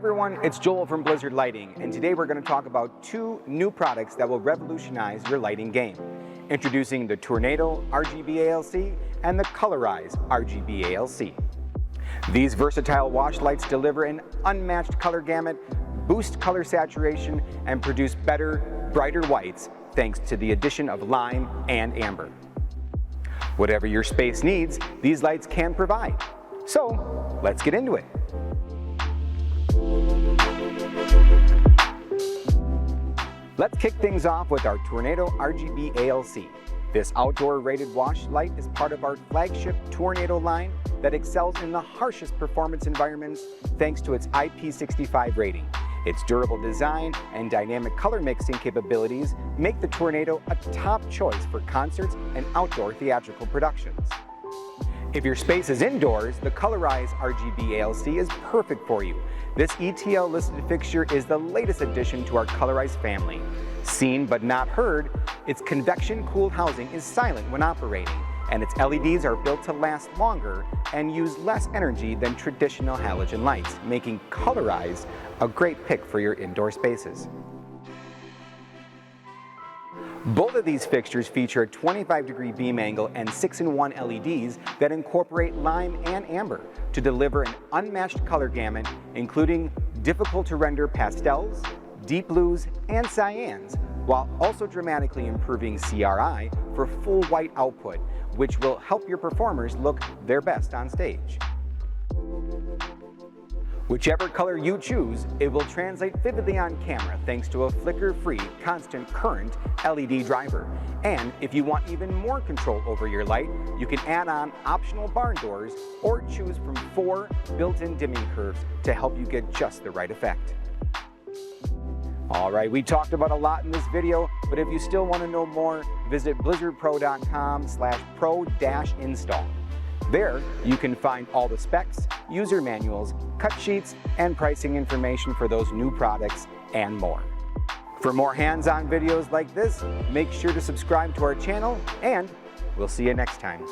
everyone, it's Joel from Blizzard Lighting, and today we're going to talk about two new products that will revolutionize your lighting game. Introducing the TOURnado RGBALC and the Colorise RGBALC. These versatile wash lights deliver an unmatched color gamut, boost color saturation, and produce better, brighter whites thanks to the addition of lime and amber. Whatever your space needs, these lights can provide. So, let's get into it. Let's kick things off with our TOURnado RGBALC. This outdoor rated wash light is part of our flagship TOURnado line that excels in the harshest performance environments thanks to its IP65 rating. Its durable design and dynamic color mixing capabilities make the TOURnado a top choice for concerts and outdoor theatrical productions. If your space is indoors, the Colorise RGBALC is perfect for you. This ETL listed fixture is the latest addition to our Colorise family. Seen but not heard, its convection cooled housing is silent when operating, and its LEDs are built to last longer and use less energy than traditional halogen lights, making Colorise a great pick for your indoor spaces. Both of these fixtures feature a 25-degree beam angle and 6-in-1 LEDs that incorporate lime and amber to deliver an unmatched color gamut, including difficult-to-render pastels, deep blues, and cyans, while also dramatically improving CRI for full white output, which will help your performers look their best on stage. Whichever color you choose, it will translate vividly on camera thanks to a flicker-free, constant current LED driver. And if you want even more control over your light, you can add on optional barn doors or choose from 4 built-in dimming curves to help you get just the right effect. Alright, we talked about a lot in this video, but if you still want to know more, visit blizzardpro.com/pro-install. There, you can find all the specs, user manuals, cut sheets, and pricing information for those new products and more. For more hands-on videos like this, make sure to subscribe to our channel, and we'll see you next time.